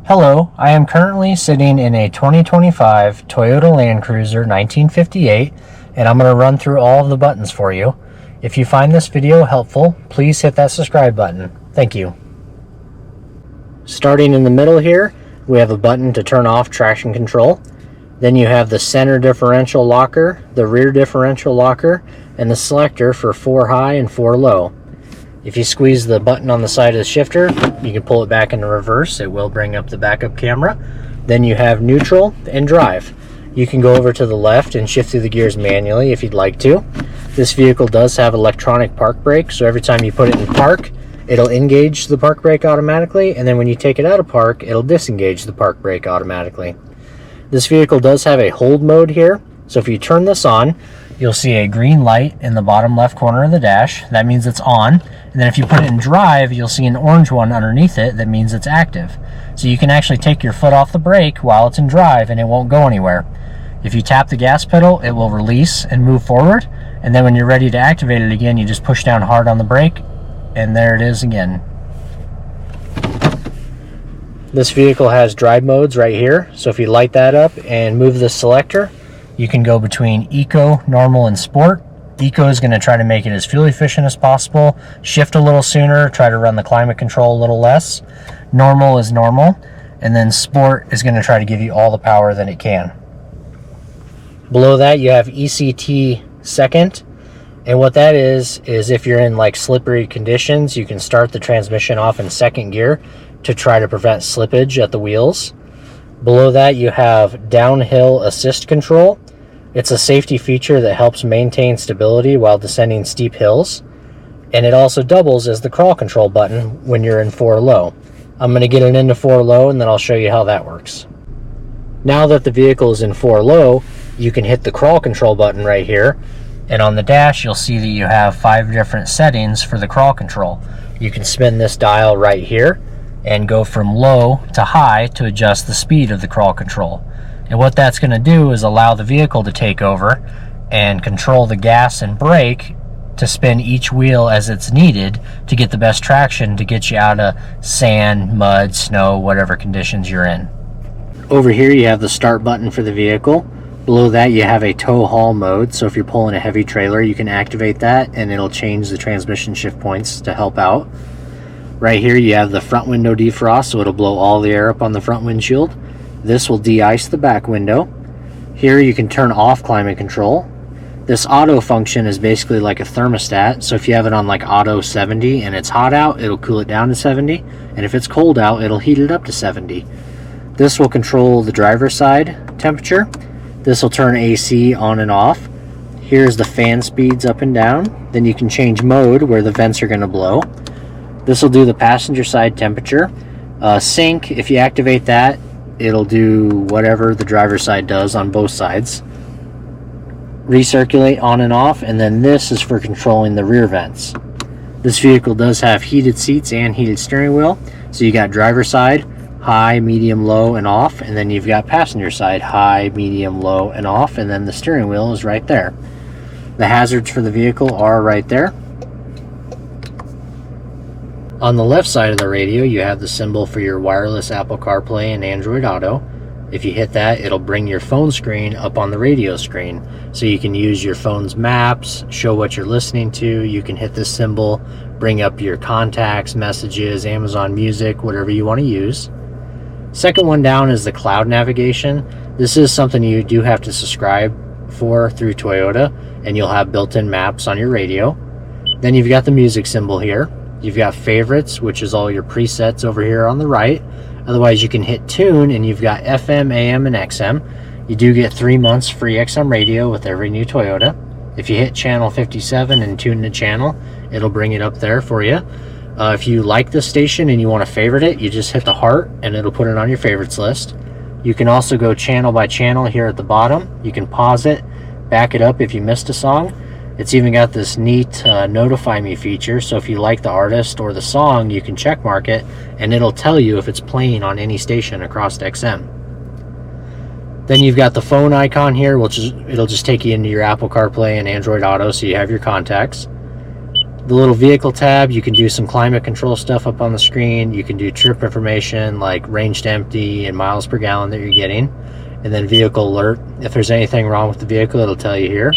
Hello, I am currently sitting in a 2025 Toyota Land Cruiser 1958, and I'm going to run through all of the buttons for you. If you find this video helpful, please hit that subscribe button. Thank you. Starting in the middle here, we have a button to turn off traction control. Then you have the center differential locker, the rear differential locker, and the selector for 4 high and 4 low. If you squeeze the button on the side of the shifter, you can pull it back into reverse. It will bring up the backup camera. Then you have neutral and drive. You can go over to the left and shift through the gears manually if you'd like to. This vehicle does have electronic park brake, so every time you put it in park, it'll engage the park brake automatically, and then when you take it out of park, it'll disengage the park brake automatically. This vehicle does have a hold mode here, so if you turn this on, you'll see a green light in the bottom left corner of the dash. That means it's on. And then if you put it in drive, you'll see an orange one underneath it. That means it's active. So you can actually take your foot off the brake while it's in drive and it won't go anywhere. If you tap the gas pedal, it will release and move forward. And then when you're ready to activate it again, you just push down hard on the brake and there it is again. This vehicle has drive modes right here. So if you light that up and move the selector, you can go between Eco, Normal, and Sport. Eco is going to try to make it as fuel efficient as possible, shift a little sooner, try to run the climate control a little less. Normal is normal, and then Sport is going to try to give you all the power that it can. Below that you have ECT second, and what that is if you're in like slippery conditions, you can start the transmission off in second gear to try to prevent slippage at the wheels. Below that you have downhill assist control. It's a safety feature that helps maintain stability while descending steep hills. And it also doubles as the crawl control button when you're in 4 low. I'm going to get it into 4 low and then I'll show you how that works. Now that the vehicle is in 4 low, you can hit the crawl control button right here. And on the dash, you'll see that you have 5 different settings for the crawl control. You can spin this dial right here and go from low to high to adjust the speed of the crawl control. And what that's going to do is allow the vehicle to take over and control the gas and brake to spin each wheel as it's needed to get the best traction to get you out of sand, mud, snow, whatever conditions you're in. Over here you have the start button for the vehicle. Below that you have a tow haul mode, so if you're pulling a heavy trailer you can activate that and it'll change the transmission shift points to help out. Right here you have the front window defrost, so it'll blow all the air up on the front windshield. This will de-ice the back window. Here you can turn off climate control. This auto function is basically like a thermostat, so if you have it on like auto 70 and it's hot out, it'll cool it down to 70, and if it's cold out, it'll heat it up to 70. This will control the driver's side temperature. This will turn AC on and off. Here's the fan speeds up and down. Then you can change mode where the vents are going to blow. This will do the passenger side temperature. Sync, if you activate that, it'll do whatever the driver's side does on both sides. Recirculate on and off, and then this is for controlling the rear vents. This vehicle does have heated seats and heated steering wheel. So you got driver's side, high, medium, low, and off, and then you've got passenger side, high, medium, low, and off, and then the steering wheel is right there. The hazards for the vehicle are right there. On the left side of the radio, you have the symbol for your wireless Apple CarPlay and Android Auto. If you hit that, it'll bring your phone screen up on the radio screen. So you can use your phone's maps, show what you're listening to. You can hit this symbol, bring up your contacts, messages, Amazon Music, whatever you want to use. Second one down is the cloud navigation. This is something you do have to subscribe for through Toyota, and you'll have built-in maps on your radio. Then you've got the music symbol here. You've got favorites, which is all your presets over here on the right. Otherwise, you can hit tune, and you've got FM, AM, and XM. You do get 3 months free XM radio with every new Toyota. If you hit channel 57 and tune the channel, it'll bring it up there for you. If you like this station and you want to favorite it, you just hit the heart, and it'll put it on your favorites list. You can also go channel by channel here at the bottom. You can pause it, back it up if you missed a song. It's even got this neat notify me feature, so if you like the artist or the song, you can check mark it and it'll tell you if it's playing on any station across XM. Then you've got the phone icon here, which is it'll just take you into your Apple CarPlay and Android Auto, so you have your contacts. The little vehicle tab, you can do some climate control stuff up on the screen. You can do trip information like range to empty and miles per gallon that you're getting. And then vehicle alert. If there's anything wrong with the vehicle, it'll tell you here.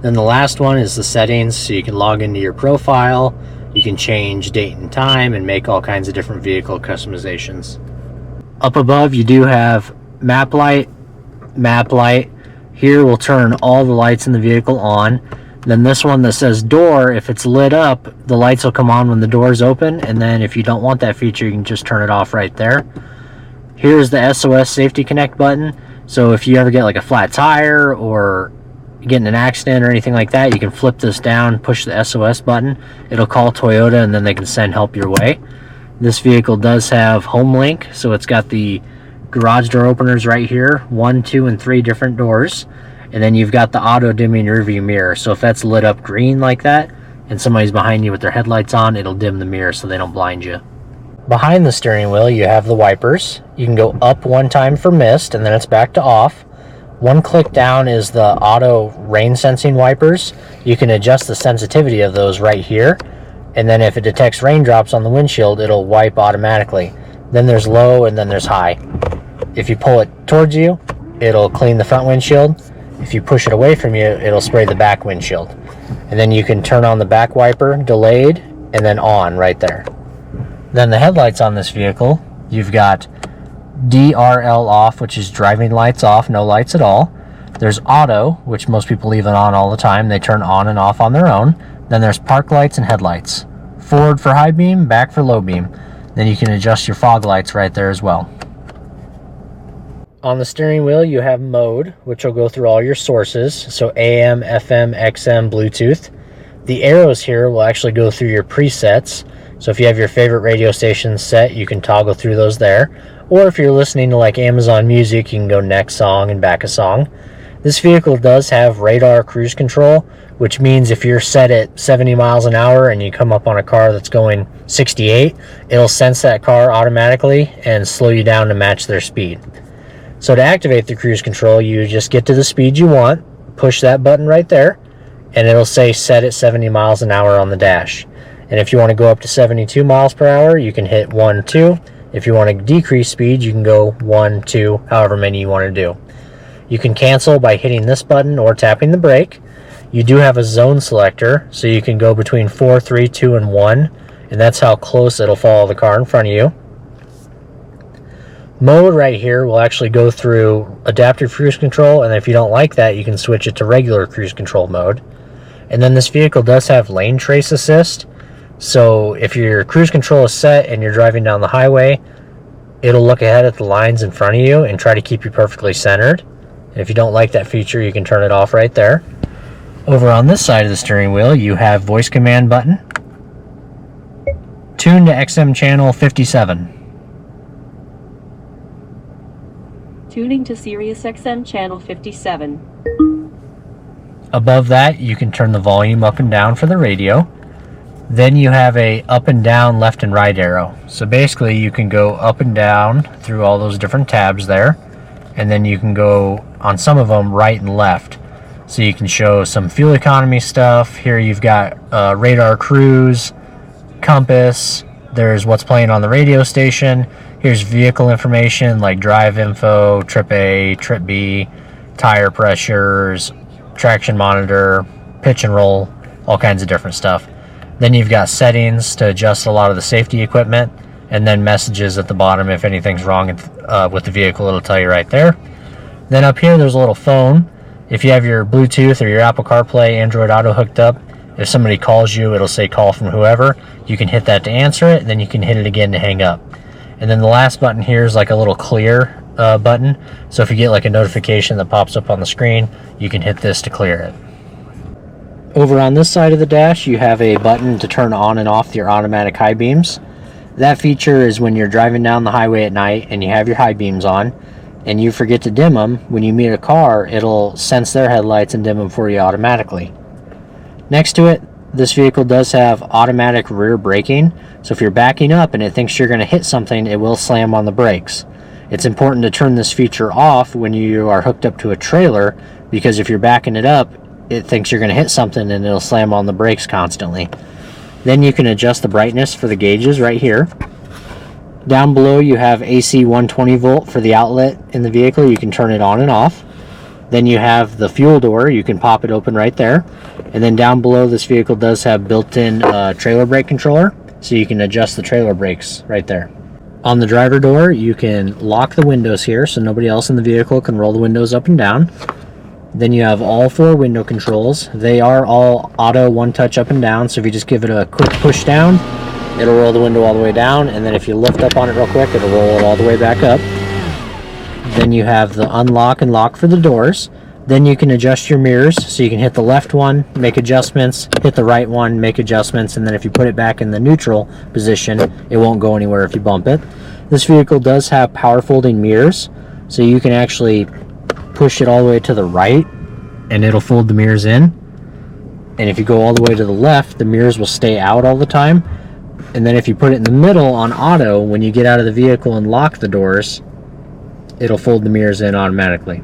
Then the last one is the settings. So you can log into your profile. You can change date and time and make all kinds of different vehicle customizations. Up above, you do have map light. Here will turn all the lights in the vehicle on. Then this one that says door, if it's lit up, the lights will come on when the door is open. And then if you don't want that feature, you can just turn it off right there. Here's the SOS Safety Connect button. So if you ever get like a flat tire or get in an accident or anything like that, you can flip this down, push the SOS button. It'll call Toyota and then they can send help your way. This vehicle does have home link. So it's got the garage door openers right here, 1, 2, and 3 different doors. And then you've got the auto dimming rearview mirror. So if that's lit up green like that and somebody's behind you with their headlights on, it'll dim the mirror so they don't blind you. Behind the steering wheel, you have the wipers. You can go up one time for mist and then it's back to off. One click down is the auto rain sensing wipers. You can adjust the sensitivity of those right here. And then if it detects raindrops on the windshield, it'll wipe automatically. Then there's low and then there's high. If you pull it towards you, it'll clean the front windshield. If you push it away from you, it'll spray the back windshield. And then you can turn on the back wiper, delayed, and then on right there. Then the headlights on this vehicle, you've got DRL off, which is driving lights off, no lights at all. There's auto, which most people leave it on all the time. They turn on and off on their own. Then there's park lights and headlights. Forward for high beam, back for low beam. Then you can adjust your fog lights right there as well. On the steering wheel, you have mode, which will go through all your sources. So AM, FM, XM, Bluetooth. The arrows here will actually go through your presets. So if you have your favorite radio stations set, you can toggle through those there. Or if you're listening to like Amazon Music, you can go next song and back a song. This vehicle does have radar cruise control, which means if you're set at 70 miles an hour and you come up on a car that's going 68, it'll sense that car automatically and slow you down to match their speed. So to activate the cruise control, you just get to the speed you want, push that button right there, and it'll say set at 70 miles an hour on the dash. And if you want to go up to 72 miles per hour, you can hit 1, 2. If you want to decrease speed, you can go 1, 2, however many you want to do. You can cancel by hitting this button or tapping the brake. You do have a zone selector, so you can go between 4, 3, 2, and 1, and that's how close it'll follow the car in front of you. Mode right here will actually go through adaptive cruise control, and if you don't like that, you can switch it to regular cruise control mode. And then this vehicle does have lane trace assist, so if your cruise control is set and you're driving down the highway, it'll look ahead at the lines in front of you and try to keep you perfectly centered. And if you don't like that feature, you can turn it off right there. Over on this side of the steering wheel, you have voice command button. Tune to XM channel 57. Tuning to Sirius XM channel 57. Above that, you can turn the volume up and down for the radio. Then you have a up and down, left and right arrow. So basically you can go up and down through all those different tabs there. And then you can go on some of them right and left. So you can show some fuel economy stuff. Here you've got radar cruise, compass. There's what's playing on the radio station. Here's vehicle information like drive info, trip A, trip B, tire pressures, traction monitor, pitch and roll, all kinds of different stuff. Then you've got settings to adjust a lot of the safety equipment, and then messages at the bottom. If anything's wrong with the vehicle, it'll tell you right there. Then up here, there's a little phone. If you have your Bluetooth or your Apple CarPlay, Android Auto hooked up, if somebody calls you, it'll say call from whoever. You can hit that to answer it, then you can hit it again to hang up. And then the last button here is like a little clear button. So if you get like a notification that pops up on the screen, you can hit this to clear it. Over on this side of the dash, you have a button to turn on and off your automatic high beams. That feature is when you're driving down the highway at night and you have your high beams on and you forget to dim them. When you meet a car, it'll sense their headlights and dim them for you automatically. Next to it, this vehicle does have automatic rear braking. So if you're backing up and it thinks you're going to hit something, it will slam on the brakes. It's important to turn this feature off when you are hooked up to a trailer, because if you're backing it up, it thinks you're going to hit something and it'll slam on the brakes constantly. Then you can adjust the brightness for the gauges right here. Down below you have AC 120 volt for the outlet in the vehicle. You can turn it on and off. Then you have the fuel door. You can pop it open right there. And then down below, this vehicle does have built-in trailer brake controller, so you can adjust the trailer brakes right there. On the driver door, you can lock the windows here so nobody else in the vehicle can roll the windows up and down. Then you have all 4 window controls. They are all auto one-touch up and down, so if you just give it a quick push down, it'll roll the window all the way down, and then if you lift up on it real quick, it'll roll it all the way back up. Then you have the unlock and lock for the doors. Then you can adjust your mirrors, so you can hit the left one, make adjustments, hit the right one, make adjustments, and then if you put it back in the neutral position, it won't go anywhere if you bump it. This vehicle does have power folding mirrors, so you can actually push it all the way to the right, and it'll fold the mirrors in. And if you go all the way to the left, the mirrors will stay out all the time. And then if you put it in the middle on auto, when you get out of the vehicle and lock the doors, it'll fold the mirrors in automatically.